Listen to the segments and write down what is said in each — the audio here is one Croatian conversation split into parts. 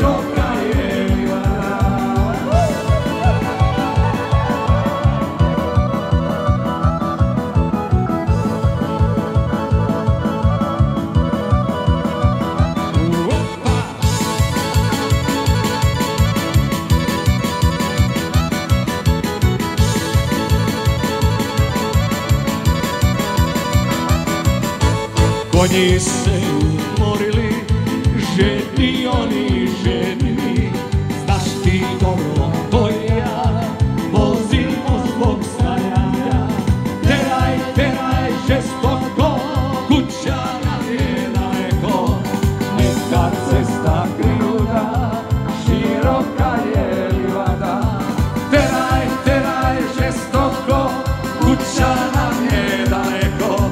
široka je livada. Konji se umorili, žedni oni žedni, znaš ti dobro ko i ja, vozimo zbog stajanja. Teraj, teraj, žestoko, kuća nam je daleko, neka cesta krivda, široka je livada. Teraj, teraj, žestoko, kuća nam je daleko,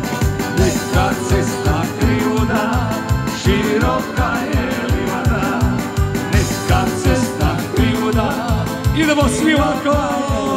neka cesta krivda, široka je livada. Neka cesta krivda. Idemo svi ovako.